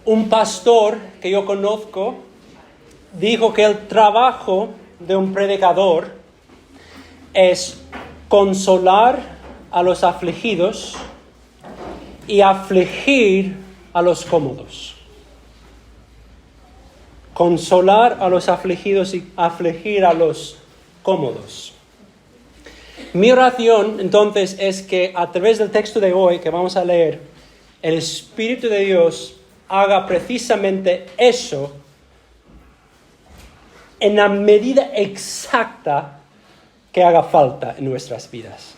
Un pastor que yo conozco dijo que el trabajo de un predicador es consolar a los afligidos y afligir a los cómodos. Consolar a los afligidos y afligir a los cómodos. Mi oración, entonces, es que a través del texto de hoy que vamos a leer, el Espíritu de Dios haga precisamente eso en la medida exacta que haga falta en nuestras vidas.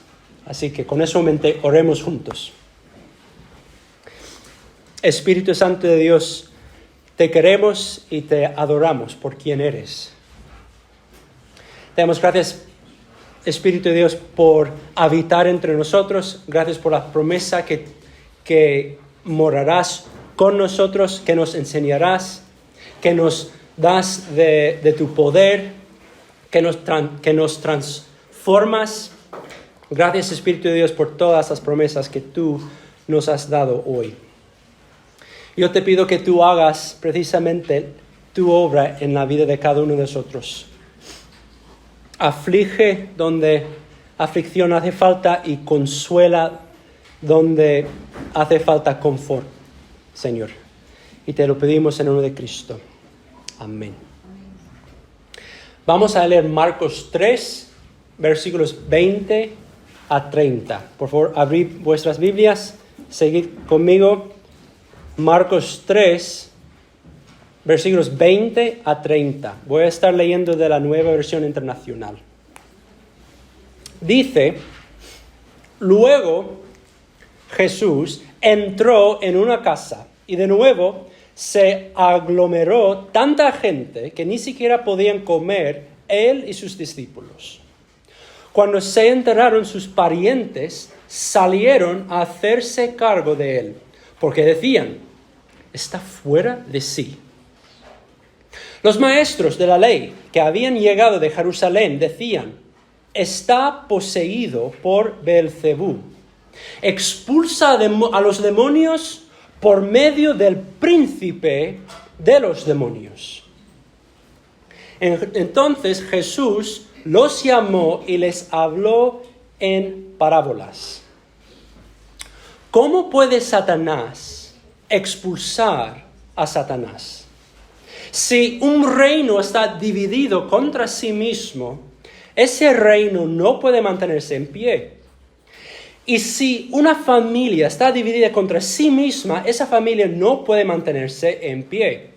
Así que con eso en mente, oremos juntos. Espíritu Santo de Dios, te queremos y te adoramos por quien eres. Te damos gracias, Espíritu de Dios, por habitar entre nosotros. Gracias por la promesa que morarás con nosotros, que nos enseñarás, que nos das de tu poder, que nos transformas. Gracias, Espíritu de Dios, por todas las promesas que tú nos has dado hoy. Yo te pido que tú hagas precisamente tu obra en la vida de cada uno de nosotros. Aflige donde aflicción hace falta y consuela donde hace falta confort, Señor. Y te lo pedimos en el nombre de Cristo. Amén. Vamos a leer Marcos 3, versículos 20 a 30. Por favor, abrid vuestras Biblias, seguid conmigo. Marcos 3, versículos 20 a 30. Voy a estar leyendo de la Nueva Versión Internacional. Dice: luego Jesús entró en una casa y de nuevo se aglomeró tanta gente que ni siquiera podían comer él y sus discípulos. Cuando se enteraron sus parientes, salieron a hacerse cargo de él, porque decían: está fuera de sí. Los maestros de la ley que habían llegado de Jerusalén decían: está poseído por Beelzebú. Expulsa a los demonios por medio del príncipe de los demonios. Entonces Jesús los llamó y les habló en parábolas. ¿Cómo puede Satanás expulsar a Satanás? Si un reino está dividido contra sí mismo, ese reino no puede mantenerse en pie. Y si una familia está dividida contra sí misma, esa familia no puede mantenerse en pie.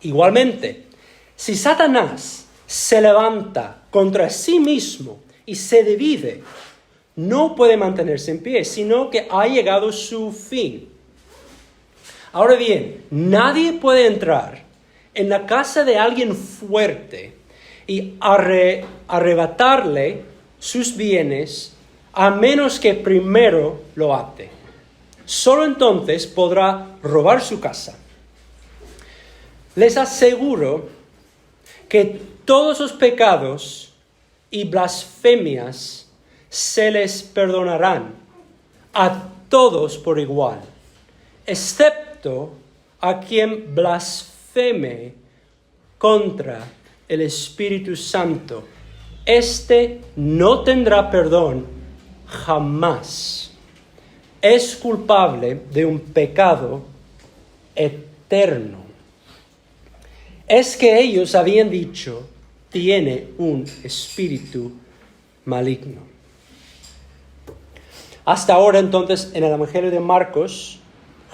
Igualmente, si Satanás se levanta contra sí mismo y se divide, no puede mantenerse en pie, sino que ha llegado su fin. Ahora bien, nadie puede entrar en la casa de alguien fuerte y arrebatarle sus bienes a menos que primero lo ate. Solo entonces podrá robar su casa. Les aseguro que todos los pecados y blasfemias se les perdonarán a todos por igual, excepto a quien blasfeme contra el Espíritu Santo. Este no tendrá perdón jamás. Es culpable de un pecado eterno. Es que ellos habían dicho: tiene un espíritu maligno. Hasta ahora, entonces, en el Evangelio de Marcos,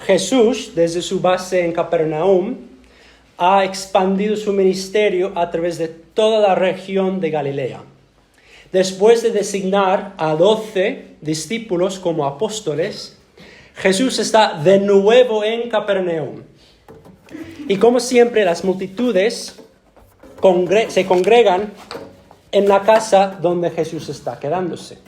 Jesús, desde su base en Capernaum, ha expandido su ministerio a través de toda la región de Galilea. Después de designar a 12 discípulos como apóstoles, Jesús está de nuevo en Capernaum. Y como siempre, las multitudes se congregan en la casa donde Jesús está quedándose.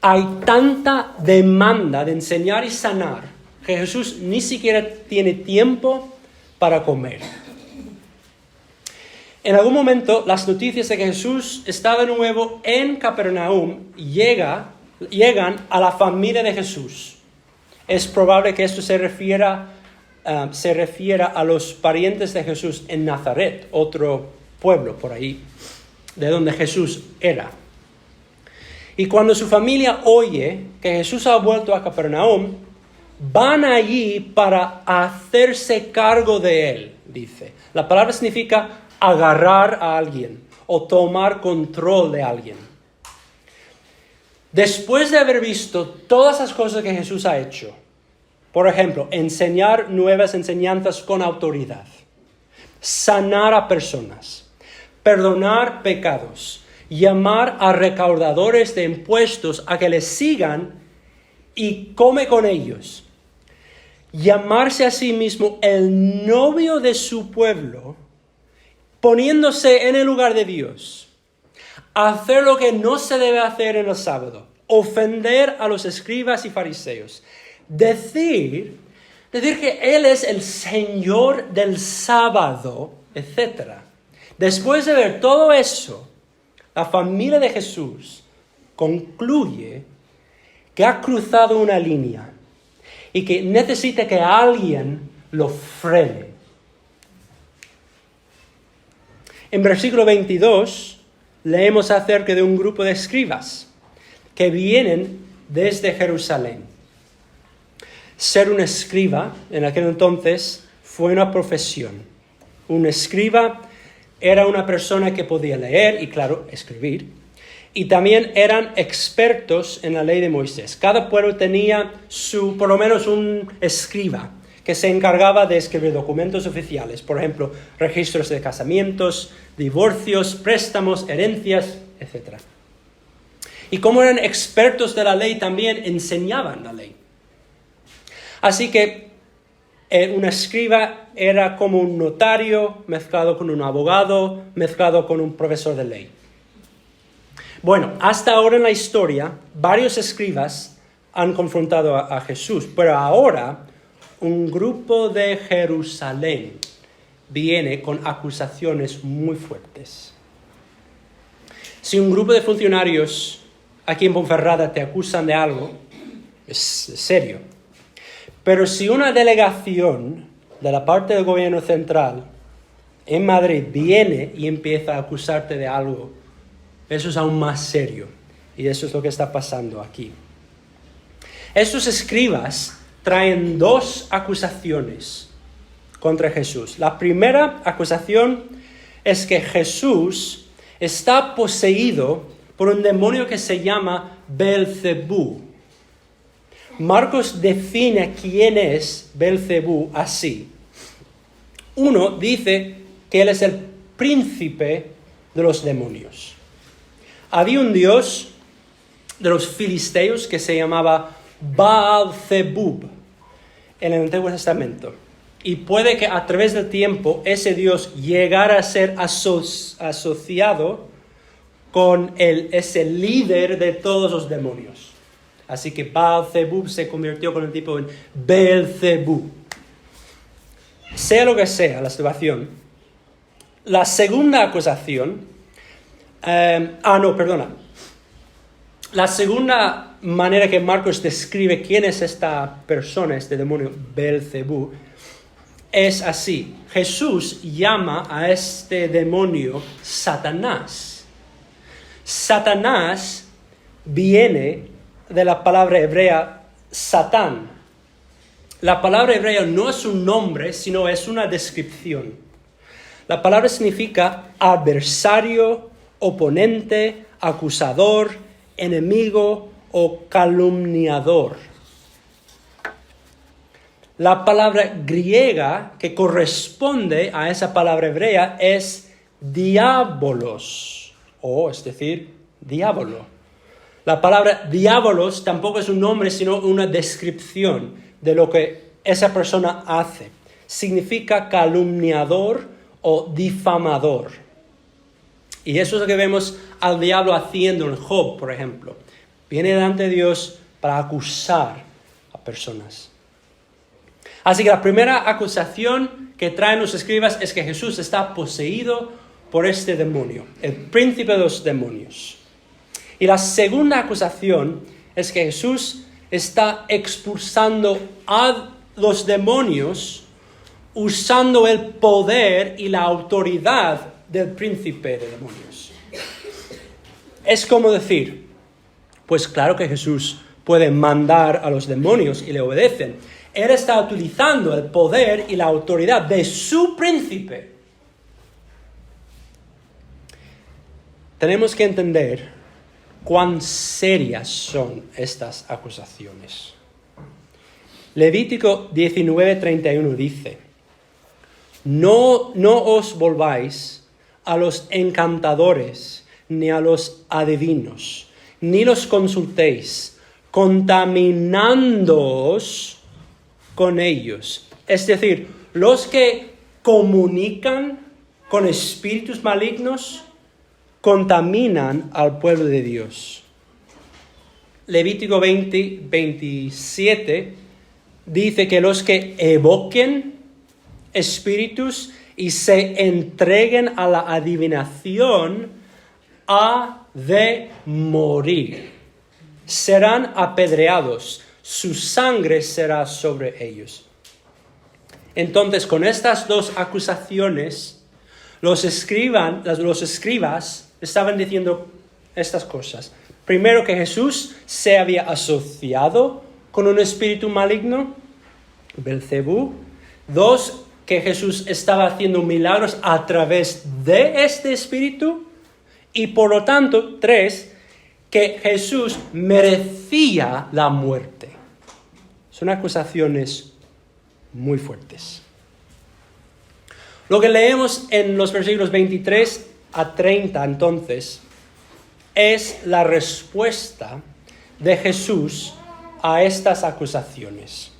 Hay tanta demanda de enseñar y sanar que Jesús ni siquiera tiene tiempo para comer. En algún momento, las noticias de que Jesús está de nuevo en Capernaum llegan a la familia de Jesús. Es probable que esto se refiera se refiere a los parientes de Jesús en Nazaret, otro pueblo por ahí, de donde Jesús era. Y cuando su familia oye que Jesús ha vuelto a Capernaum, van allí para hacerse cargo de él, dice. La palabra significa agarrar a alguien o tomar control de alguien. Después de haber visto todas las cosas que Jesús ha hecho, por ejemplo, enseñar nuevas enseñanzas con autoridad, sanar a personas, perdonar pecados, llamar a recaudadores de impuestos a que les sigan y come con ellos, llamarse a sí mismo el novio de su pueblo, poniéndose en el lugar de Dios, hacer lo que no se debe hacer en el sábado, ofender a los escribas y fariseos, decir que Él es el Señor del sábado, etc. Después de ver todo eso, la familia de Jesús concluye que ha cruzado una línea y que necesita que alguien lo frene. En versículo 22 leemos acerca de un grupo de escribas que vienen desde Jerusalén. Ser un escriba en aquel entonces fue una profesión. Un escriba era una persona que podía leer y, claro, escribir. Y también eran expertos en la ley de Moisés. Cada pueblo tenía por lo menos un escriba que se encargaba de escribir documentos oficiales. Por ejemplo, registros de casamientos, divorcios, préstamos, herencias, etc. Y como eran expertos de la ley, también enseñaban la ley. Así que un escriba era como un notario mezclado con un abogado, mezclado con un profesor de ley. Bueno, hasta ahora en la historia, varios escribas han confrontado a Jesús, pero ahora un grupo de Jerusalén viene con acusaciones muy fuertes. Si un grupo de funcionarios aquí en Ponferrada te acusan de algo, es serio. Pero si una delegación de la parte del gobierno central en Madrid viene y empieza a acusarte de algo, eso es aún más serio. Y eso es lo que está pasando aquí. Estos escribas traen dos acusaciones contra Jesús. La primera acusación es que Jesús está poseído por un demonio que se llama Beelzebú. Marcos define quién es Beelzebú así. Uno dice que él es el príncipe de los demonios. Había un dios de los filisteos que se llamaba Baal-zebub en el Antiguo Testamento. Y puede que a través del tiempo ese dios llegara a ser asociado con ese líder de todos los demonios. Así que Baal-zebub se convirtió con el tipo en Beelzebú. Sea lo que sea la situación, la segunda acusación, la segunda manera que Marcos describe quién es esta persona, este demonio Beelzebú, es así. Jesús llama a este demonio Satanás. Satanás viene de la palabra hebrea Satán. La palabra hebrea no es un nombre, sino es una descripción. La palabra significa adversario, oponente, acusador, enemigo o calumniador. La palabra griega que corresponde a esa palabra hebrea es diabolos, es decir, diablo. La palabra diabolos tampoco es un nombre, sino una descripción de lo que esa persona hace. Significa calumniador o difamador. Y eso es lo que vemos al diablo haciendo en Job, por ejemplo. Viene delante de Dios para acusar a personas. Así que la primera acusación que traen los escribas es que Jesús está poseído por este demonio, el príncipe de los demonios. Y la segunda acusación es que Jesús está expulsando a los demonios usando el poder y la autoridad del príncipe de demonios. Es como decir, pues claro que Jesús puede mandar a los demonios y le obedecen. Él está utilizando el poder y la autoridad de su príncipe. Tenemos que entender cuán serias son estas acusaciones. Levítico 19:31 dice, no os volváis a los encantadores ni a los adivinos, ni los consultéis, contaminándoos con ellos. Es decir, los que comunican con espíritus malignos contaminan al pueblo de Dios. Levítico 20:27 dice que los que evoquen espíritus y se entreguen a la adivinación ha de morir. Serán apedreados, su sangre será sobre ellos. Entonces, con estas dos acusaciones, los escribas estaban diciendo estas cosas. Primero, que Jesús se había asociado con un espíritu maligno, Belcebú. 2, que Jesús estaba haciendo milagros a través de este espíritu. Y por lo tanto, 3, que Jesús merecía la muerte. Son acusaciones muy fuertes. Lo que leemos en los versículos 23 a 30, entonces, es la respuesta de Jesús a estas acusaciones.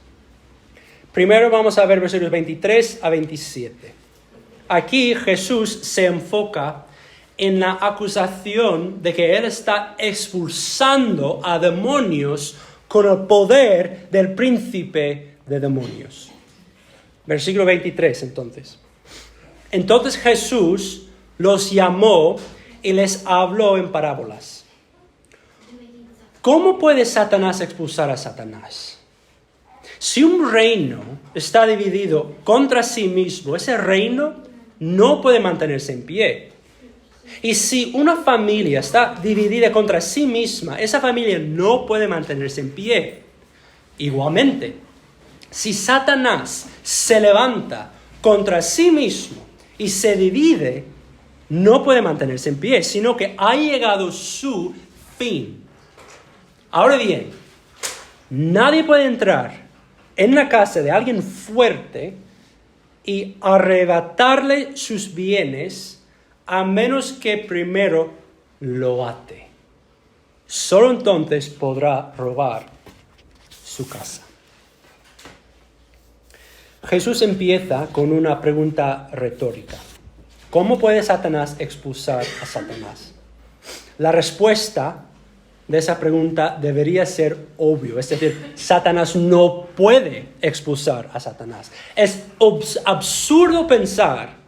Primero vamos a ver versículos 23 a 27. Aquí Jesús se enfoca en la acusación de que Él está expulsando a demonios con el poder del príncipe de demonios. Versículo 23, entonces. Entonces Jesús los llamó y les habló en parábolas. ¿Cómo puede Satanás expulsar a Satanás? Si un reino está dividido contra sí mismo, ese reino no puede mantenerse en pie. Y si una familia está dividida contra sí misma, esa familia no puede mantenerse en pie. Igualmente, si Satanás se levanta contra sí mismo y se divide, no puede mantenerse en pie, sino que ha llegado su fin. Ahora bien, nadie puede entrar en la casa de alguien fuerte y arrebatarle sus bienes a menos que primero lo ate. Solo entonces podrá robar su casa. Jesús empieza con una pregunta retórica. ¿Cómo puede Satanás expulsar a Satanás? La respuesta de esa pregunta debería ser obvio. Es decir, Satanás no puede expulsar a Satanás. Es absurdo pensar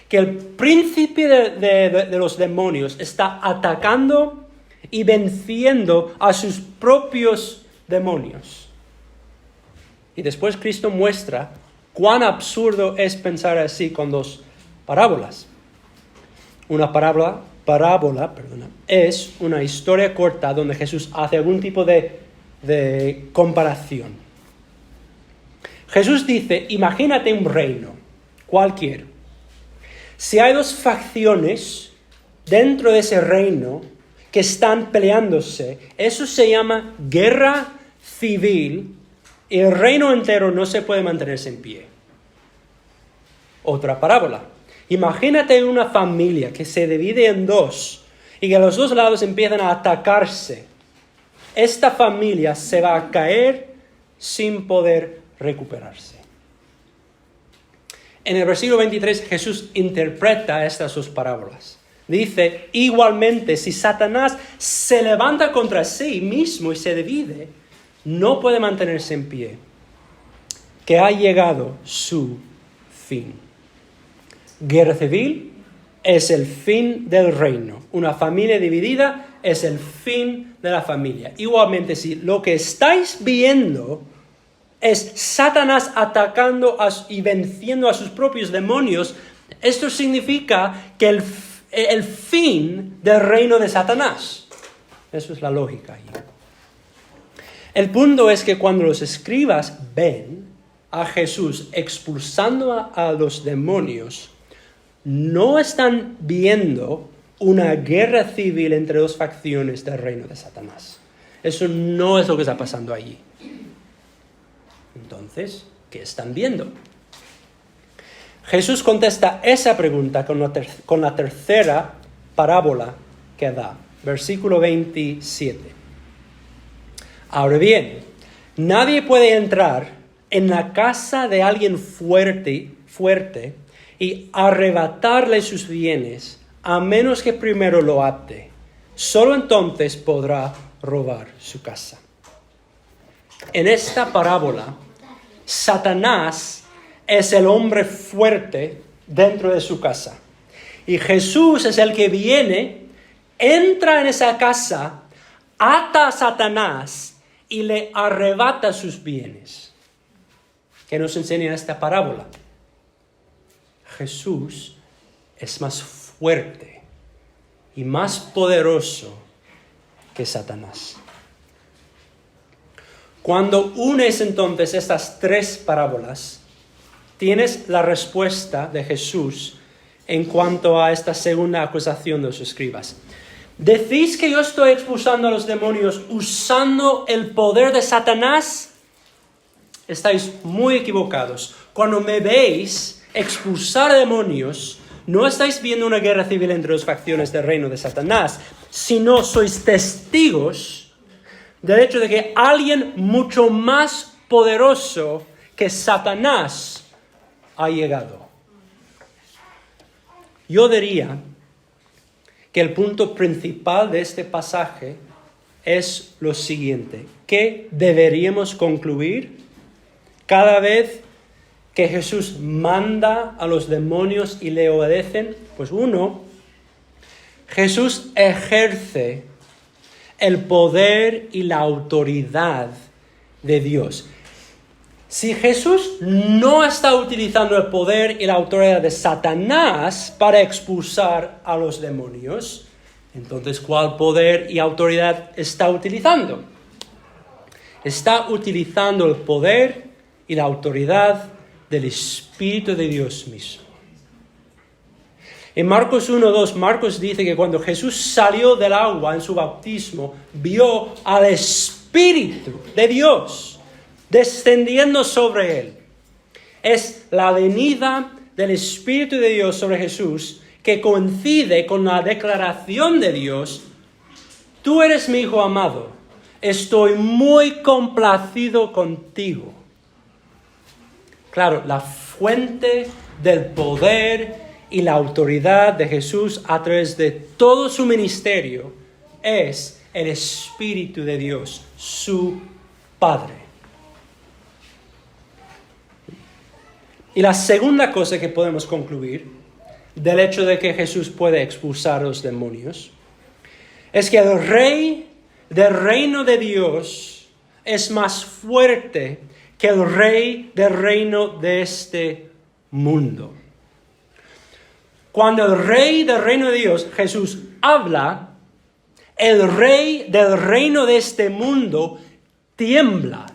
que el príncipe de los demonios está atacando y venciendo a sus propios demonios. Y después Cristo muestra cuán absurdo es pensar así con dos parábolas. Una parábola, es una historia corta donde Jesús hace algún tipo de comparación. Jesús dice, imagínate un reino, cualquiera. Si hay dos facciones dentro de ese reino que están peleándose, eso se llama guerra civil y el reino entero no se puede mantenerse en pie. Otra parábola. Imagínate una familia que se divide en dos y que los dos lados empiezan a atacarse. Esta familia se va a caer sin poder recuperarse. En el versículo 23 Jesús interpreta estas dos parábolas. Dice, igualmente, si Satanás se levanta contra sí mismo y se divide, no puede mantenerse en pie, que ha llegado su fin. Guerra civil es el fin del reino. Una familia dividida es el fin de la familia. Igualmente, si lo que estáis viendo es Satanás atacando y venciendo a sus propios demonios, esto significa que el fin del reino de Satanás. Eso es la lógica ahí. El punto es que cuando los escribas ven a Jesús expulsando a los demonios, no están viendo una guerra civil entre dos facciones del reino de Satanás. Eso no es lo que está pasando allí. Entonces, ¿qué están viendo? Jesús contesta esa pregunta con la tercera parábola que da. Versículo 27. Ahora bien, nadie puede entrar en la casa de alguien fuerte y arrebatarle sus bienes, a menos que primero lo ate. Solo entonces podrá robar su casa. En esta parábola, Satanás es el hombre fuerte dentro de su casa. Y Jesús es el que viene, entra en esa casa, ata a Satanás y le arrebata sus bienes. ¿Qué nos enseña esta parábola? Jesús es más fuerte y más poderoso que Satanás. Cuando unes entonces estas tres parábolas, tienes la respuesta de Jesús en cuanto a esta segunda acusación de los escribas. ¿Decís que yo estoy expulsando a los demonios usando el poder de Satanás? Estáis muy equivocados. Cuando me veis expulsar demonios, no estáis viendo una guerra civil entre dos facciones del reino de Satanás, sino sois testigos del hecho de que alguien mucho más poderoso que Satanás ha llegado. Yo diría que el punto principal de este pasaje es lo siguiente. ¿Qué deberíamos concluir cada vez que Jesús manda a los demonios y le obedecen? Pues uno, Jesús ejerce el poder y la autoridad de Dios. Si Jesús no está utilizando el poder y la autoridad de Satanás para expulsar a los demonios, entonces ¿cuál poder y autoridad está utilizando? Está utilizando el poder y la autoridad del Espíritu de Dios mismo. En Marcos 1:2, Marcos dice que cuando Jesús salió del agua en su bautismo, vio al Espíritu de Dios descendiendo sobre él. Es la venida del Espíritu de Dios sobre Jesús que coincide con la declaración de Dios: tú eres mi Hijo amado, estoy muy complacido contigo. Claro, la fuente del poder y la autoridad de Jesús a través de todo su ministerio es el Espíritu de Dios, su Padre. Y la segunda cosa que podemos concluir del hecho de que Jesús puede expulsar a los demonios es que el rey del reino de Dios es más fuerte que el rey del reino de este mundo. Cuando el rey del reino de Dios, Jesús, habla, el rey del reino de este mundo tiembla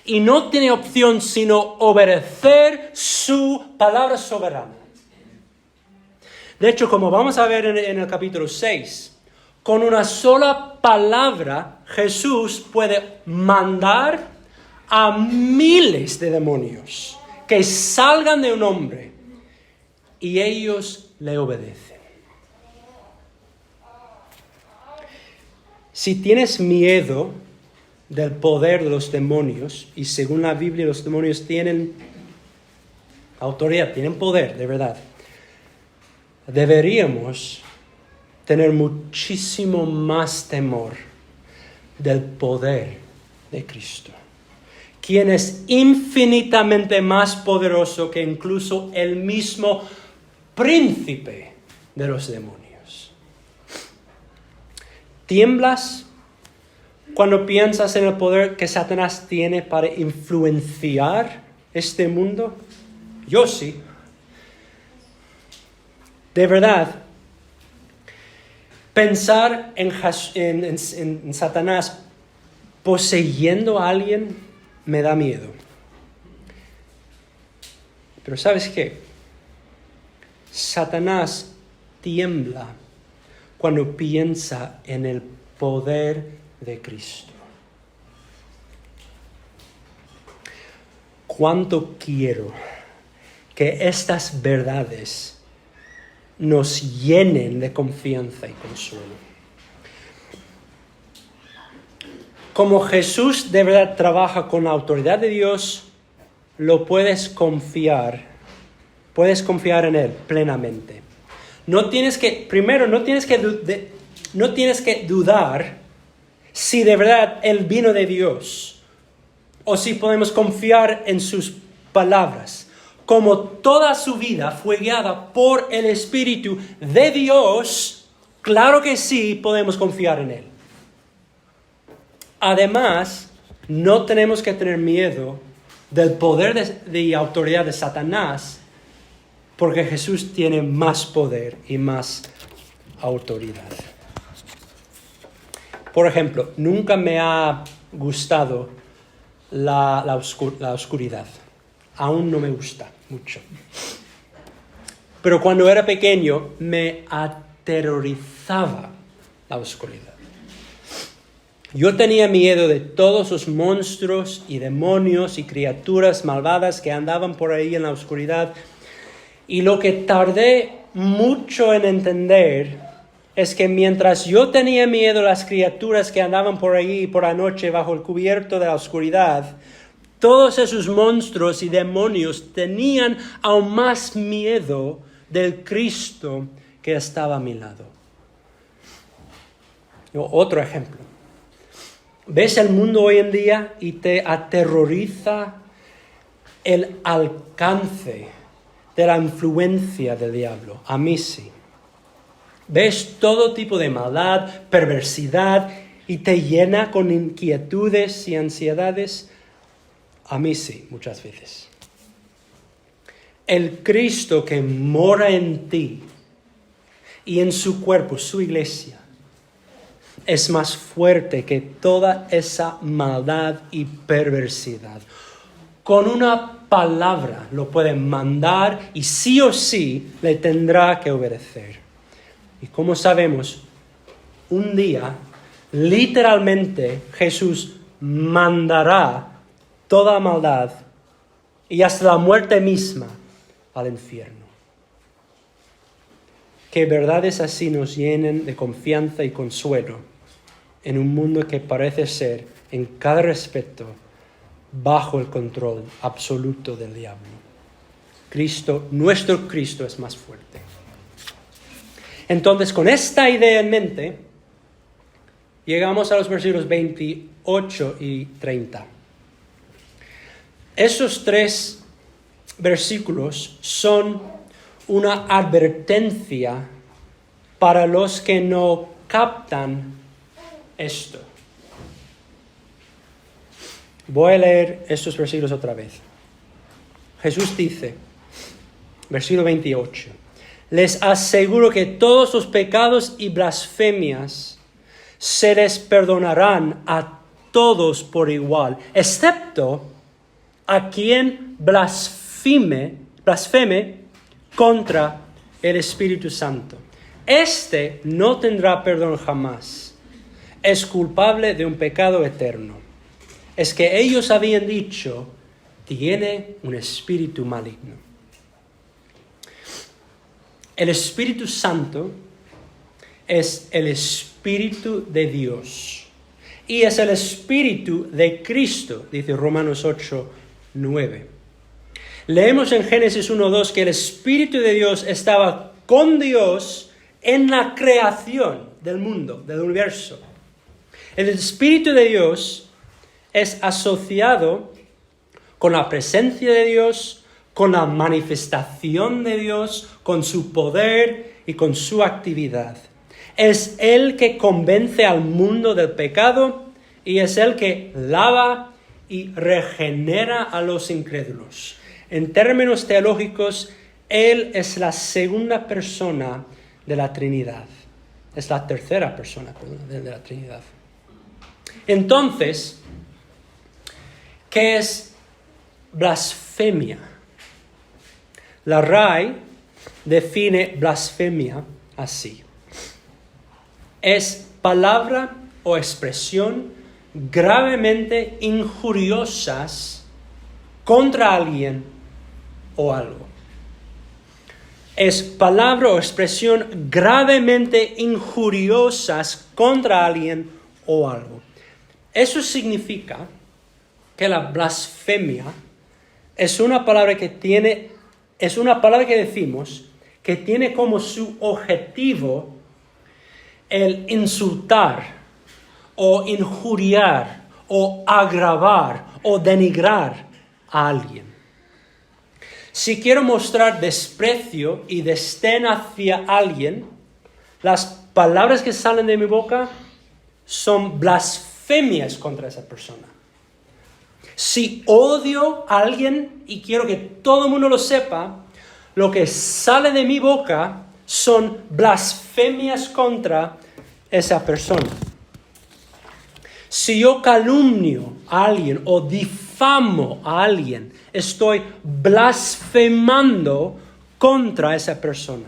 y no tiene opción sino obedecer su palabra soberana. De hecho, como vamos a ver en el capítulo 6, con una sola palabra Jesús puede mandar a miles de demonios que salgan de un hombre y ellos le obedecen. Si tienes miedo del poder de los demonios, y según la Biblia los demonios tienen autoridad, tienen poder, de verdad, deberíamos tener muchísimo más temor del poder de Cristo, quien es infinitamente más poderoso que incluso el mismo príncipe de los demonios. ¿Tiemblas cuando piensas en el poder que Satanás tiene para influenciar este mundo? Yo sí. De verdad, pensar en Satanás poseyendo a alguien me da miedo. Pero ¿sabes qué? Satanás tiembla cuando piensa en el poder de Cristo. ¿Cuánto quiero que estas verdades nos llenen de confianza y consuelo? Como Jesús de verdad trabaja con la autoridad de Dios, lo puedes confiar en Él plenamente. No tienes que dudar si de verdad Él vino de Dios o si podemos confiar en sus palabras. Como toda su vida fue guiada por el Espíritu de Dios, claro que sí podemos confiar en Él. Además, no tenemos que tener miedo del poder y autoridad de Satanás, porque Jesús tiene más poder y más autoridad. Por ejemplo, nunca me ha gustado la oscuridad. Aún no me gusta mucho. Pero cuando era pequeño me aterrorizaba la oscuridad. Yo tenía miedo de todos los monstruos y demonios y criaturas malvadas que andaban por ahí en la oscuridad. Y lo que tardé mucho en entender es que mientras yo tenía miedo a las criaturas que andaban por ahí por la noche bajo el cubierto de la oscuridad, todos esos monstruos y demonios tenían aún más miedo del Cristo que estaba a mi lado. Otro ejemplo. ¿Ves el mundo hoy en día y te aterroriza el alcance de la influencia del diablo? A mí sí. ¿Ves todo tipo de maldad, perversidad y te llena con inquietudes y ansiedades? A mí sí, muchas veces. El Cristo que mora en ti y en su cuerpo, su iglesia, es más fuerte que toda esa maldad y perversidad. Con una palabra lo puede mandar y sí o sí le tendrá que obedecer. Y como sabemos, un día, literalmente, Jesús mandará toda maldad y hasta la muerte misma al infierno. Que verdades así nos llenen de confianza y consuelo en un mundo que parece ser, en cada aspecto, bajo el control absoluto del diablo. Cristo, nuestro Cristo, es más fuerte. Entonces, con esta idea en mente, llegamos a los versículos 28 y 30. Esos tres versículos son una advertencia para los que no captan esto. Voy a leer estos versículos otra vez. Jesús dice, versículo 28, les aseguro que todos los pecados y blasfemias se les perdonarán a todos por igual, excepto a quien blasfeme contra el Espíritu Santo. Este no tendrá perdón jamás. Es culpable de un pecado eterno. Es que ellos habían dicho, tiene un espíritu maligno. El Espíritu Santo es el Espíritu de Dios. Y es el Espíritu de Cristo, dice Romanos 8:9. Leemos en Génesis 1:2 que el Espíritu de Dios estaba con Dios en la creación del mundo, del universo. El Espíritu de Dios es asociado con la presencia de Dios, con la manifestación de Dios, con su poder y con su actividad. Es Él que convence al mundo del pecado y es el que lava y regenera a los incrédulos. En términos teológicos, Él es la segunda persona de la Trinidad. Es la tercera persona, de la Trinidad. Entonces, ¿qué es blasfemia? La RAE define blasfemia así. Es palabra o expresión gravemente injuriosas contra alguien o algo. Es palabra o expresión gravemente injuriosas contra alguien o algo. Eso significa que la blasfemia es una palabra que decimos que tiene como su objetivo el insultar o injuriar o agravar o denigrar a alguien. Si quiero mostrar desprecio y desdén hacia alguien, las palabras que salen de mi boca son blasfemias contra esa persona. Si odio a alguien y quiero que todo el mundo lo sepa, lo que sale de mi boca son blasfemias contra esa persona. Si yo calumnio a alguien o difamo a alguien, estoy blasfemando contra esa persona.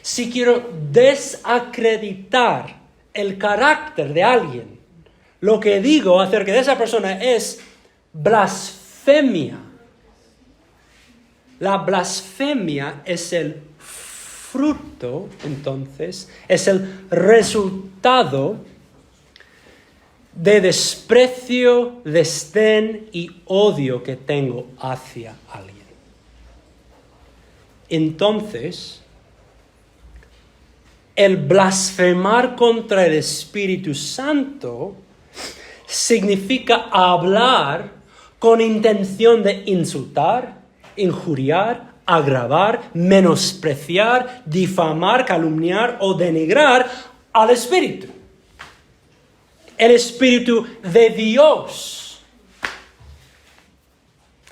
Si quiero desacreditar el carácter de alguien, lo que digo acerca de esa persona es blasfemia. La blasfemia es el fruto, entonces, es el resultado de desprecio, desdén y odio que tengo hacia alguien. Entonces, el blasfemar contra el Espíritu Santo significa hablar con intención de insultar, injuriar, agravar, menospreciar, difamar, calumniar o denigrar al Espíritu. El Espíritu de Dios.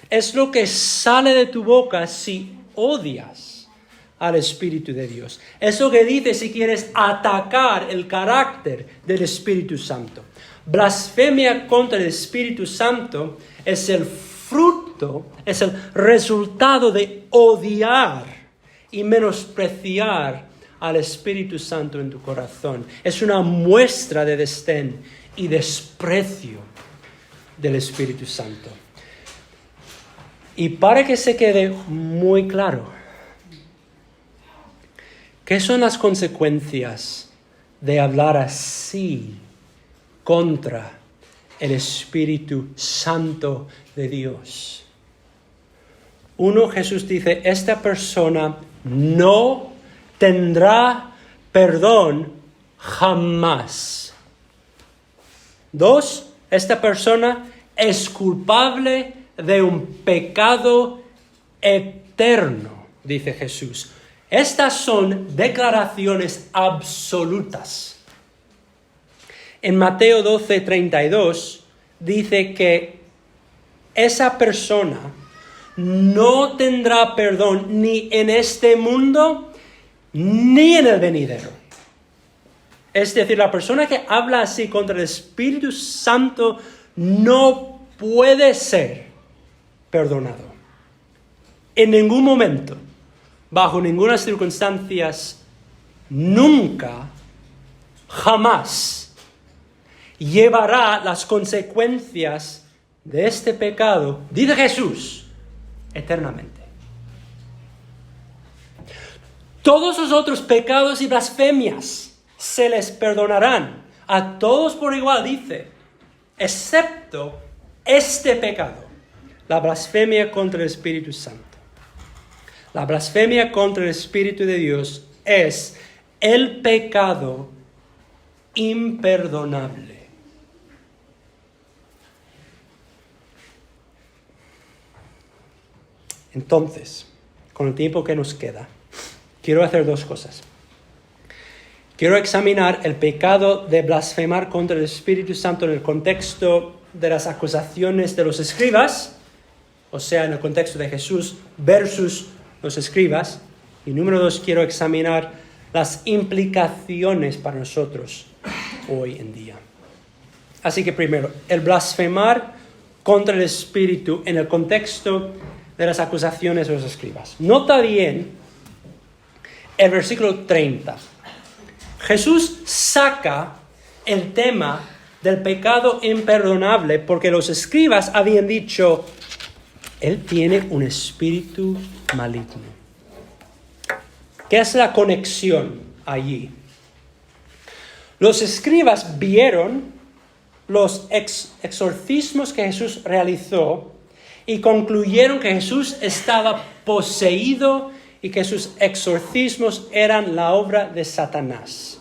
Es lo que sale de tu boca si odias al Espíritu de Dios. Es lo que dice si quieres atacar el carácter del Espíritu Santo. Blasfemia contra el Espíritu Santo es el fruto, es el resultado de odiar y menospreciar al Espíritu Santo en tu corazón. Es una muestra de desdén y desprecio del Espíritu Santo. Y para que se quede muy claro, ¿qué son las consecuencias de hablar así contra el Espíritu Santo de Dios? Uno, Jesús dice, esta persona no tendrá perdón jamás. Dos, esta persona es culpable de un pecado eterno, dice Jesús. Estas son declaraciones absolutas. En Mateo 12:32 dice que esa persona no tendrá perdón ni en este mundo ni en el venidero. Es decir, la persona que habla así contra el Espíritu Santo no puede ser perdonado. En ningún momento, bajo ninguna circunstancia, nunca, jamás llevará las consecuencias de este pecado, dice Jesús, eternamente. Todos los otros pecados y blasfemias se les perdonarán a todos por igual, dice, excepto este pecado, la blasfemia contra el Espíritu Santo. La blasfemia contra el Espíritu de Dios es el pecado imperdonable. Entonces, con el tiempo que nos queda, quiero hacer dos cosas. quiero examinar el pecado de blasfemar contra el Espíritu Santo en el contexto de las acusaciones de los escribas, o sea, en el contexto de Jesús versus los escribas. Y número 2, quiero examinar las implicaciones para nosotros hoy en día. Así que primero, el blasfemar contra el Espíritu en el contexto de las acusaciones de los escribas. Nota bien el versículo 30. Jesús saca el tema del pecado imperdonable porque los escribas habían dicho, él tiene un espíritu maligno. ¿Qué es la conexión allí? Los escribas vieron los exorcismos que Jesús realizó y concluyeron que Jesús estaba poseído y que sus exorcismos eran la obra de Satanás.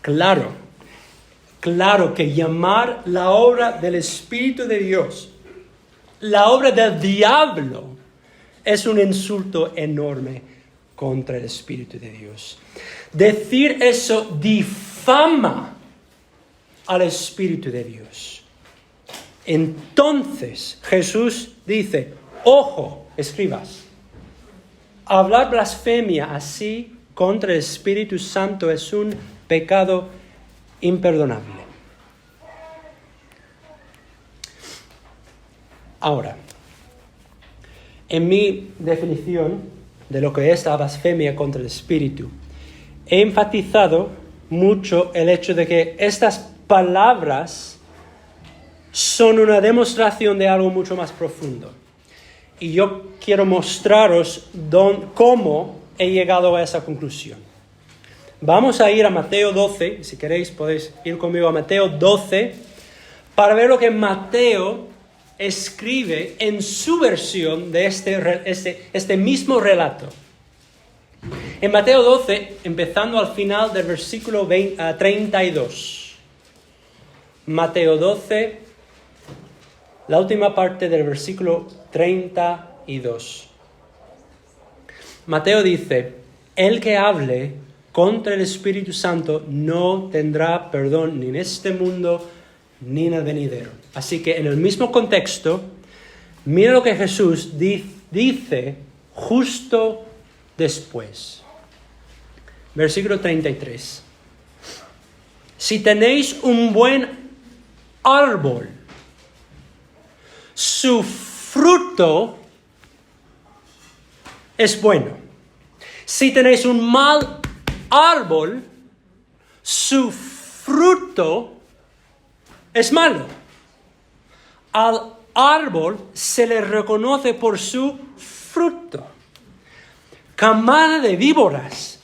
Claro que llamar la obra del Espíritu de Dios la obra del diablo es un insulto enorme contra el Espíritu de Dios. Decir eso difama al Espíritu de Dios. Entonces Jesús dice, ojo, escribas, hablar blasfemia así contra el Espíritu Santo es un pecado imperdonable. Ahora, en mi definición de lo que es la blasfemia contra el Espíritu, he enfatizado mucho el hecho de que estas palabras son una demostración de algo mucho más profundo. Y yo quiero mostraros cómo he llegado a esa conclusión. Vamos a ir a Mateo 12, si queréis podéis ir conmigo a Mateo 12, para ver lo que Mateo escribe en su versión de este mismo relato. En Mateo 12, empezando al final del versículo 32. Mateo 12, la última parte del versículo 32. Mateo dice, el que hable contra el Espíritu Santo no tendrá perdón ni en este mundo ni en el venidero. Así que en el mismo contexto, mira lo que Jesús dice justo después. Versículo 33. Si tenéis un buen árbol, su fruto es bueno. Si tenéis un mal árbol, su fruto es malo. Al árbol se le reconoce por su fruto. Camada de víboras,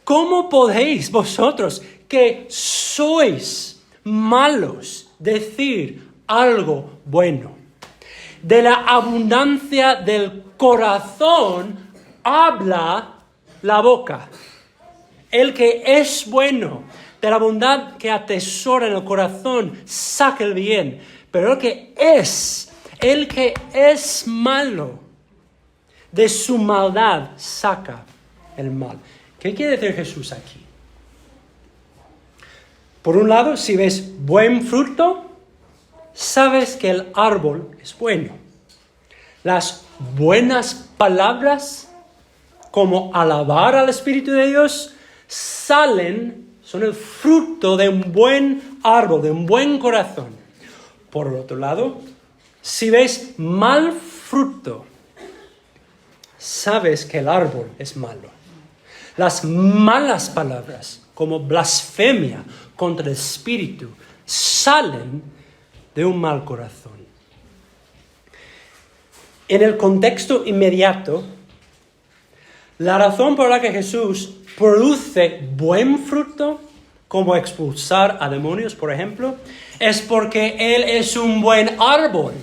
¿cómo podéis vosotros que sois malos decir algo bueno? De la abundancia del corazón habla la boca. El que es bueno, de la bondad que atesora en el corazón, saca el bien. Pero el que es malo, de su maldad saca el mal. ¿Qué quiere decir Jesús aquí? Por un lado, si ves buen fruto, sabes que el árbol es bueno. Las buenas palabras, como alabar al Espíritu de Dios, son el fruto de un buen árbol, de un buen corazón. Por el otro lado, si ves mal fruto, sabes que el árbol es malo. Las malas palabras, como blasfemia contra el Espíritu, salen de un mal corazón. En el contexto inmediato, la razón por la que Jesús produce buen fruto, como expulsar a demonios, por ejemplo, es porque Él es un buen árbol.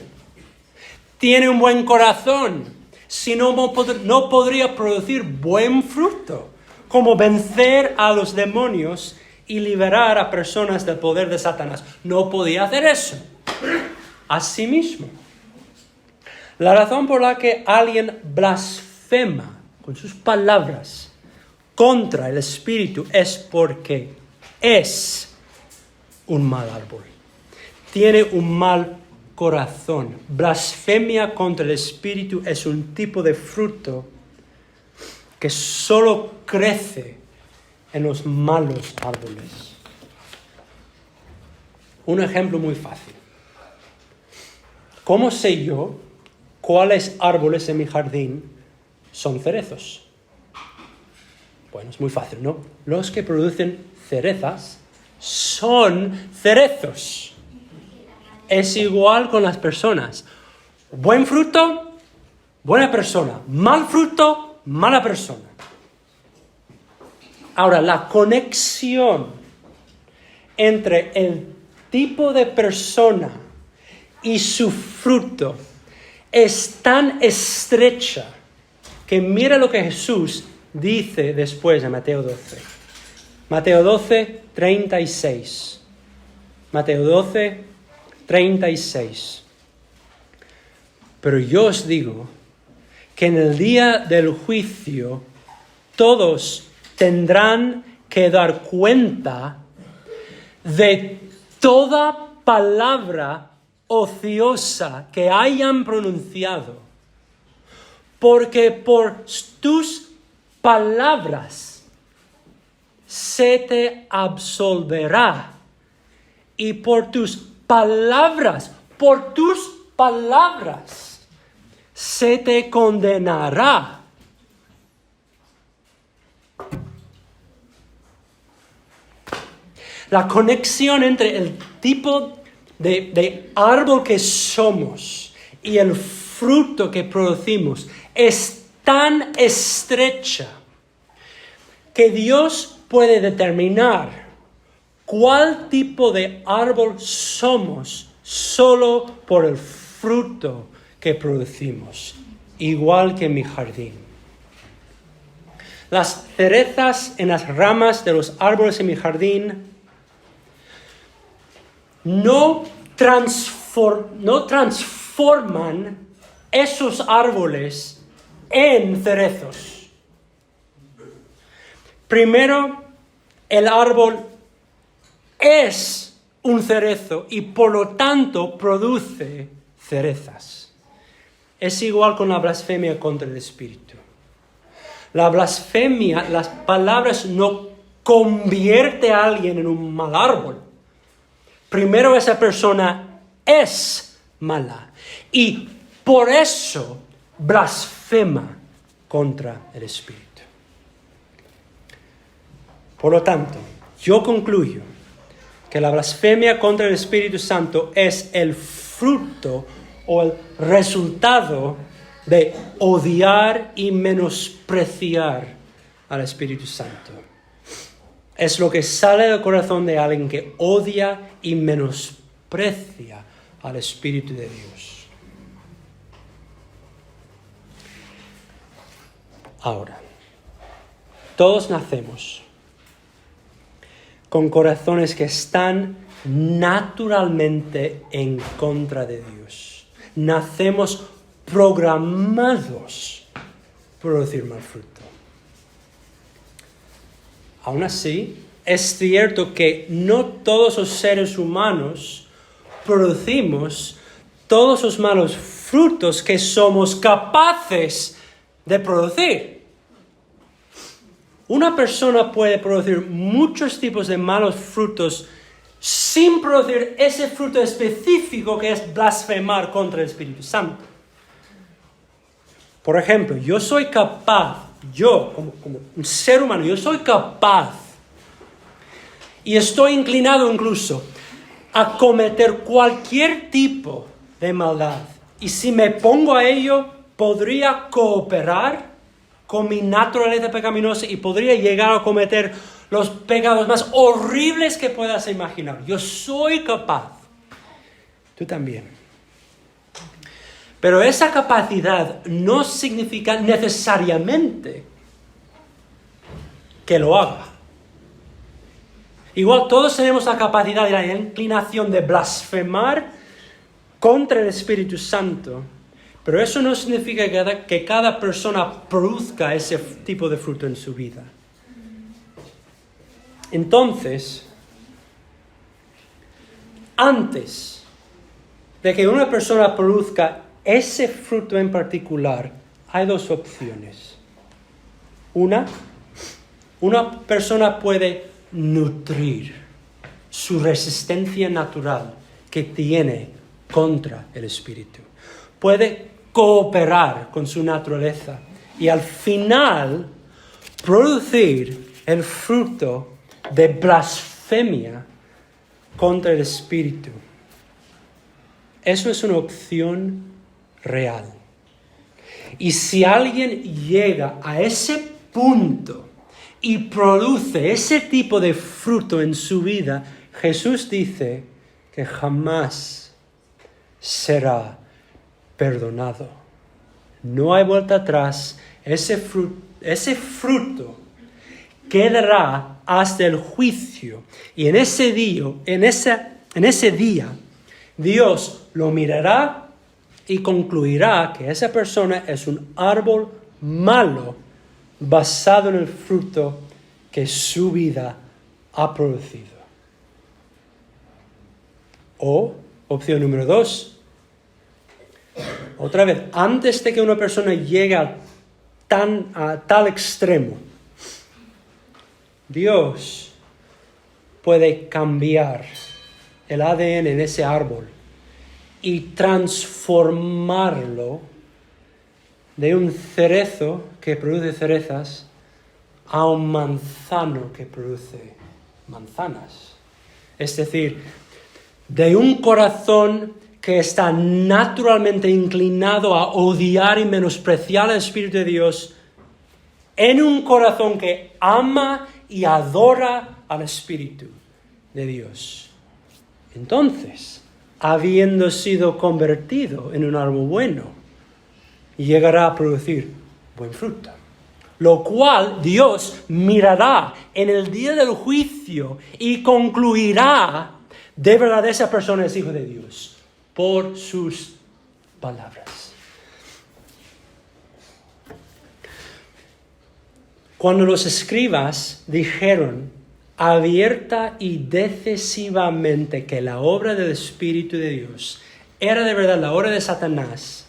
Tiene un buen corazón. Si no, no podría producir buen fruto, como vencer a los demonios y liberar a personas del poder de Satanás. No podía hacer eso. Asimismo, la razón por la que alguien blasfema con sus palabras contra el Espíritu es porque es un mal árbol. Tiene un mal corazón. Blasfemia contra el Espíritu es un tipo de fruto que solo crece en los malos árboles. Un ejemplo muy fácil. ¿Cómo sé yo cuáles árboles en mi jardín son cerezos? Bueno, es muy fácil, ¿no? Los que producen cerezas son cerezos. Es igual con las personas. Buen fruto, buena persona. Mal fruto, mala persona. Ahora, la conexión entre el tipo de persona y su fruto es tan estrecha que mira lo que Jesús dice después en Mateo 12. Mateo 12, 36. Mateo 12, 36. Pero yo os digo que en el día del juicio todos tendrán que dar cuenta de toda palabra ociosa que hayan pronunciado, porque por tus palabras se te absolverá, y por tus palabras se te condenará. La conexión entre el tipo de árbol que somos y el fruto que producimos es tan estrecha que Dios puede determinar cuál tipo de árbol somos solo por el fruto que producimos, igual que en mi jardín. Las cerezas en las ramas de los árboles en mi jardín no transforman esos árboles en cerezos. Primero, el árbol es un cerezo y por lo tanto produce cerezas. Es igual con la blasfemia contra el Espíritu. La blasfemia, las palabras no convierte a alguien en un mal árbol. Primero esa persona es mala y por eso blasfema contra el Espíritu. Por lo tanto, yo concluyo que la blasfemia contra el Espíritu Santo es el fruto o el resultado de odiar y menospreciar al Espíritu Santo. Es lo que sale del corazón de alguien que odia y menosprecia al Espíritu de Dios. Ahora, todos nacemos con corazones que están naturalmente en contra de Dios. Nacemos programados por producir mal fruto. Aún así, es cierto que no todos los seres humanos producimos todos los malos frutos que somos capaces de producir. Una persona puede producir muchos tipos de malos frutos sin producir ese fruto específico que es blasfemar contra el Espíritu Santo. Por ejemplo, yo soy capaz, como un ser humano, yo soy capaz y estoy inclinado incluso a cometer cualquier tipo de maldad. Y si me pongo a ello, podría cooperar con mi naturaleza pecaminosa y podría llegar a cometer los pecados más horribles que puedas imaginar. Yo soy capaz. Tú también. Pero esa capacidad no significa necesariamente que lo haga. Igual todos tenemos la capacidad y la inclinación de blasfemar contra el Espíritu Santo, pero eso no significa que cada persona produzca ese tipo de fruto en su vida. Entonces, antes de que una persona produzca ese fruto en particular, hay dos opciones. Una persona puede nutrir su resistencia natural que tiene contra el espíritu. Puede cooperar con su naturaleza y al final producir el fruto de blasfemia contra el espíritu. Eso es una opción real. Y si alguien llega a ese punto y produce ese tipo de fruto en su vida, Jesús dice que jamás será perdonado. No hay vuelta atrás. Ese fruto quedará hasta el juicio. Y en ese día, Dios lo mirará y concluirá que esa persona es un árbol malo basado en el fruto que su vida ha producido. O, opción número 2, otra vez, antes de que una persona llegue a tal extremo, Dios puede cambiar el ADN en ese árbol y transformarlo de un cerezo que produce cerezas a un manzano que produce manzanas. Es decir, de un corazón que está naturalmente inclinado a odiar y menospreciar al Espíritu de Dios, en un corazón que ama y adora al Espíritu de Dios. Entonces, habiendo sido convertido en un árbol bueno, llegará a producir buen fruto. Lo cual Dios mirará en el día del juicio y concluirá: de verdad esa persona es hijo de Dios por sus palabras. Cuando los escribas dijeron abierta y decisivamente que la obra del Espíritu de Dios era de verdad la obra de Satanás,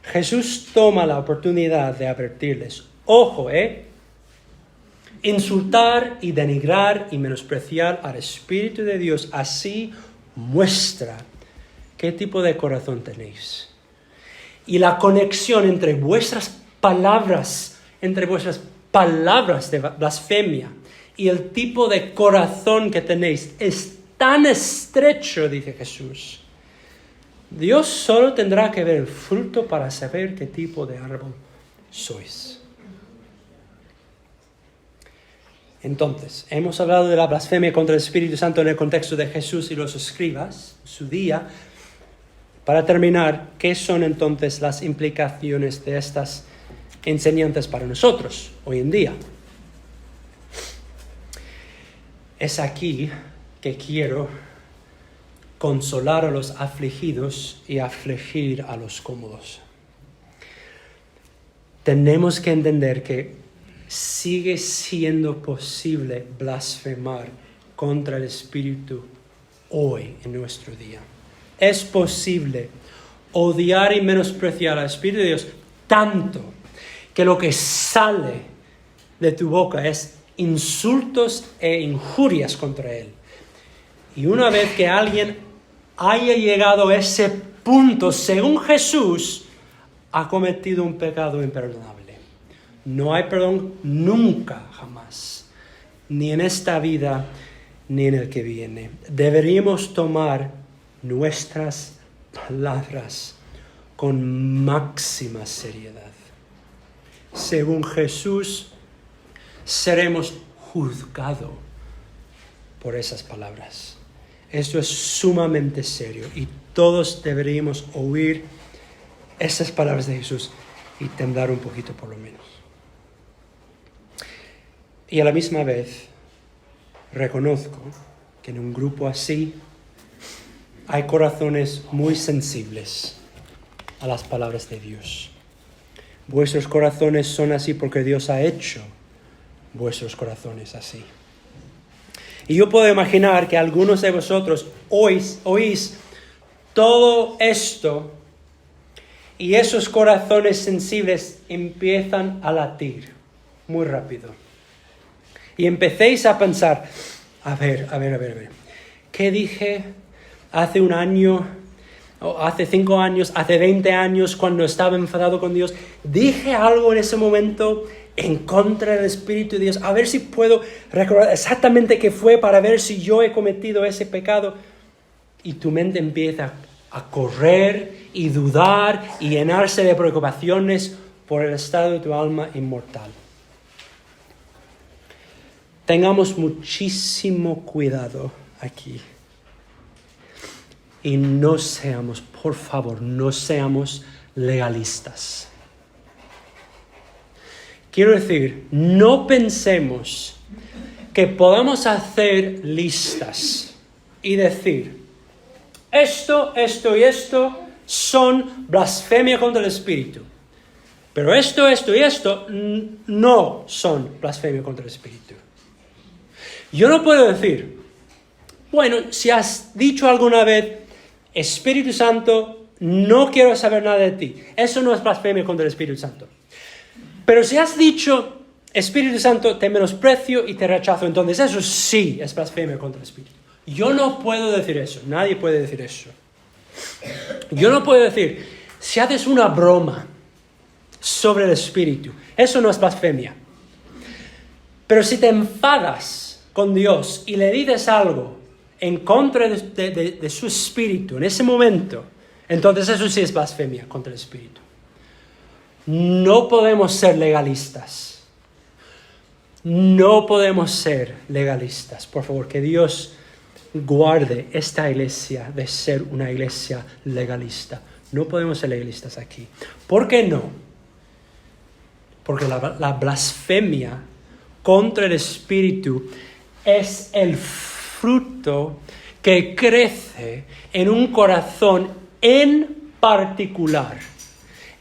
Jesús toma la oportunidad de advertirles: ojo, insultar y denigrar y menospreciar al Espíritu de Dios así muestra qué tipo de corazón tenéis. Y la conexión entre vuestras palabras de blasfemia y el tipo de corazón que tenéis es tan estrecho, dice Jesús. Dios solo tendrá que ver el fruto para saber qué tipo de árbol sois. Entonces, hemos hablado de la blasfemia contra el Espíritu Santo en el contexto de Jesús y los escribas, su día. Para terminar, ¿qué son entonces las implicaciones de estas enseñanzas para nosotros hoy en día? Es aquí que quiero consolar a los afligidos y afligir a los cómodos. Tenemos que entender que sigue siendo posible blasfemar contra el Espíritu hoy en nuestro día. Es posible odiar y menospreciar al Espíritu de Dios tanto que lo que sale de tu boca es insultos e injurias contra Él. Y una vez que alguien haya llegado a ese punto, según Jesús, ha cometido un pecado imperdonable. No hay perdón nunca, jamás, ni en esta vida, ni en el que viene. Deberíamos tomar nuestras palabras con máxima seriedad. Según Jesús, seremos juzgados por esas palabras. Esto es sumamente serio y todos deberíamos oír esas palabras de Jesús y temblar un poquito por lo menos. Y a la misma vez reconozco que en un grupo así hay corazones muy sensibles a las palabras de Dios. Vuestros corazones son así porque Dios ha hecho vuestros corazones así. Y yo puedo imaginar que algunos de vosotros oís todo esto y esos corazones sensibles empiezan a latir muy rápido. Y empecéis a pensar, a ver. ¿Qué dije hace un año, o hace 5 años, hace 20 años cuando estaba enfadado con Dios? ¿Dije algo en ese momento en contra del Espíritu de Dios? A ver si puedo recordar exactamente qué fue para ver si yo he cometido ese pecado. Y tu mente empieza a correr y dudar y llenarse de preocupaciones por el estado de tu alma inmortal. Tengamos muchísimo cuidado aquí. Y no seamos, por favor, no seamos legalistas. Quiero decir, no pensemos que podamos hacer listas y decir, esto y esto son blasfemia contra el Espíritu. Pero esto y esto no son blasfemia contra el Espíritu. Yo no puedo decir, bueno, si has dicho alguna vez, Espíritu Santo, no quiero saber nada de ti. Eso no es blasfemia contra el Espíritu Santo. Pero si has dicho, Espíritu Santo, te menosprecio y te rechazo, entonces eso sí es blasfemia contra el Espíritu. Yo no puedo decir eso. Nadie puede decir eso. Yo no puedo decir, si haces una broma sobre el Espíritu, eso no es blasfemia. Pero si te enfadas con Dios y le dices algo en contra de su Espíritu en ese momento, entonces eso sí es blasfemia contra el Espíritu. No podemos ser legalistas. No podemos ser legalistas. Por favor, que Dios guarde esta iglesia de ser una iglesia legalista. No podemos ser legalistas aquí. ¿Por qué no? Porque la blasfemia contra el Espíritu es el fruto que crece en un corazón en particular,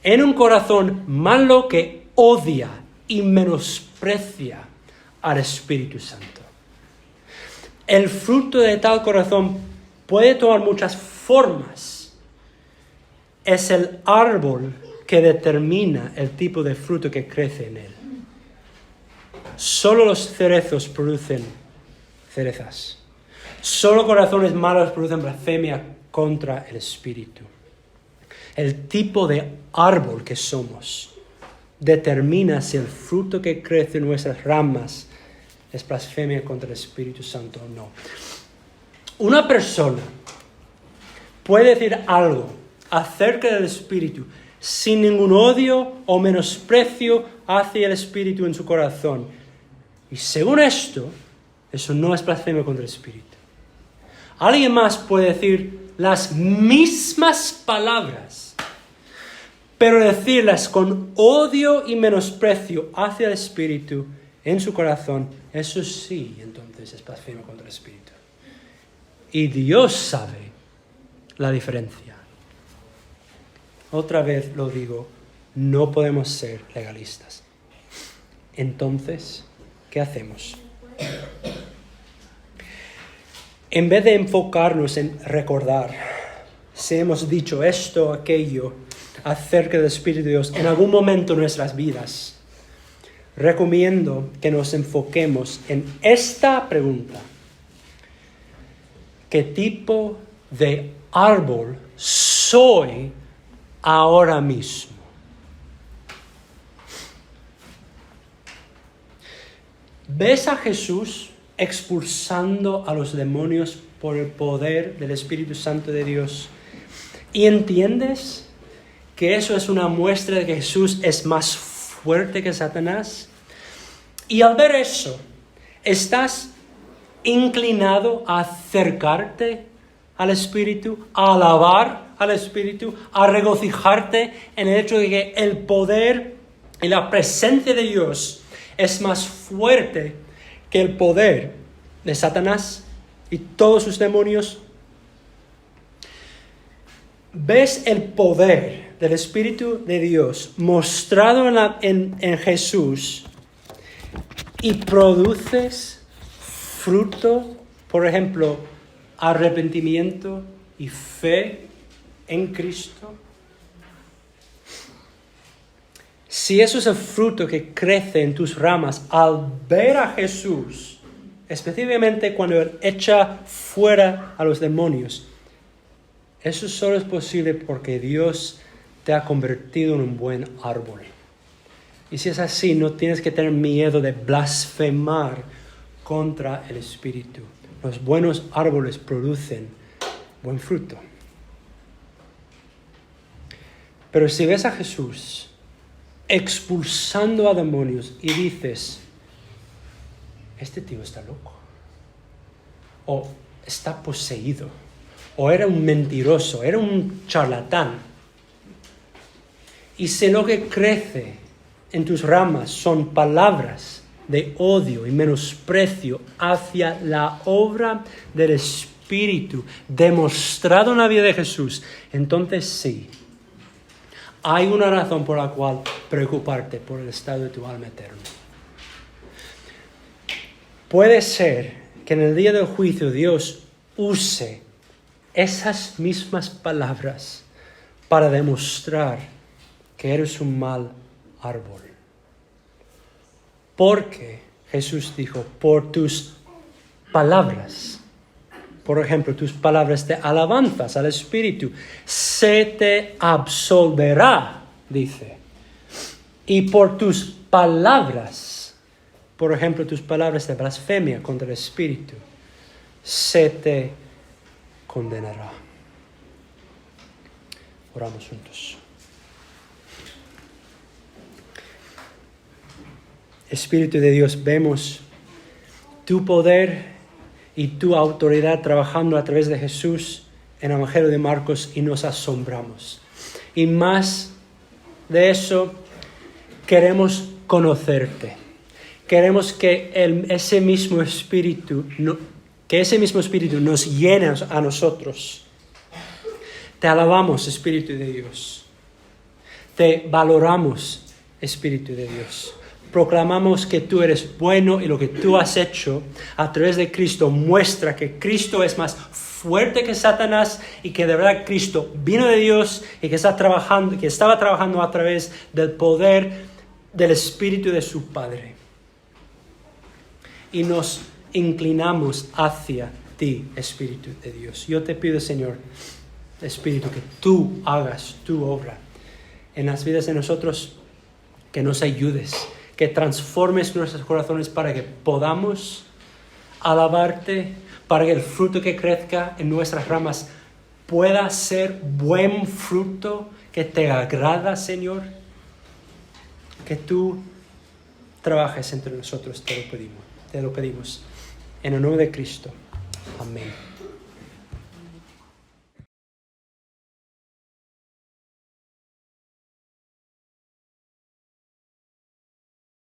en un corazón malo que odia y menosprecia al Espíritu Santo. El fruto de tal corazón puede tomar muchas formas. Es el árbol que determina el tipo de fruto que crece en él. Solo los cerezos producen cerezas. Solo corazones malos producen blasfemia contra el Espíritu. El tipo de árbol que somos determina si el fruto que crece en nuestras ramas es blasfemia contra el Espíritu Santo o no. Una persona puede decir algo acerca del Espíritu sin ningún odio o menosprecio hacia el Espíritu en su corazón. Y según esto, eso no es blasfemia contra el Espíritu. Alguien más puede decir las mismas palabras, pero decirlas con odio y menosprecio hacia el Espíritu en su corazón. Eso sí, entonces es blasfemia contra el Espíritu. Y Dios sabe la diferencia. Otra vez lo digo, no podemos ser legalistas. Entonces, ¿qué hacemos? En vez de enfocarnos en recordar si hemos dicho esto o aquello acerca del Espíritu de Dios en algún momento de nuestras vidas, recomiendo que nos enfoquemos en esta pregunta. ¿Qué tipo de árbol soy ahora mismo? ¿Ves a Jesús expulsando a los demonios por el poder del Espíritu Santo de Dios? ¿Y entiendes que eso es una muestra de que Jesús es más fuerte que Satanás? Y al ver eso, ¿estás inclinado a acercarte al Espíritu, a alabar al Espíritu, a regocijarte en el hecho de que el poder y la presencia de Dios es más fuerte que el poder de Satanás y todos sus demonios? ¿Ves el poder del Espíritu de Dios mostrado en Jesús y produces fruto, por ejemplo, arrepentimiento y fe en Cristo, si eso es el fruto que crece en tus ramas al ver a Jesús, específicamente cuando Él echa fuera a los demonios, eso solo es posible porque Dios te ha convertido en un buen árbol. Y si es así, no tienes que tener miedo de blasfemar contra el Espíritu. Los buenos árboles producen buen fruto. Pero si ves a Jesús expulsando a demonios y dices, este tío está loco, o está poseído, o era un mentiroso, era un charlatán, y si lo que crece en tus ramas son palabras de odio y menosprecio hacia la obra del Espíritu demostrado en la vida de Jesús, entonces sí, hay una razón por la cual preocuparte por el estado de tu alma eterna. Puede ser que en el día del juicio Dios use esas mismas palabras para demostrar que eres un mal árbol. Porque Jesús dijo, por tus palabras, por ejemplo, tus palabras de alabanzas al Espíritu, se te absolverá, dice. Y por tus palabras, por ejemplo, tus palabras de blasfemia contra el Espíritu, se te condenará. Oramos juntos. Espíritu de Dios, vemos tu poder y tu autoridad trabajando a través de Jesús en el Evangelio de Marcos y nos asombramos. Y más de eso, queremos conocerte. Queremos que ese mismo Espíritu nos llene a nosotros. Te alabamos, Espíritu de Dios. Te valoramos, Espíritu de Dios. Proclamamos que tú eres bueno y lo que tú has hecho a través de Cristo muestra que Cristo es más fuerte que Satanás y que de verdad Cristo vino de Dios y que estaba trabajando a través del poder del Espíritu de su Padre. Y nos inclinamos hacia ti, Espíritu de Dios. Yo te pido, Señor, Espíritu, que tú hagas tu obra en las vidas de nosotros, que nos ayudes, que transformes nuestros corazones para que podamos alabarte, para que el fruto que crezca en nuestras ramas pueda ser buen fruto que te agrada, Señor. Que tú trabajes entre nosotros, te lo pedimos. En el nombre de Cristo. Amén.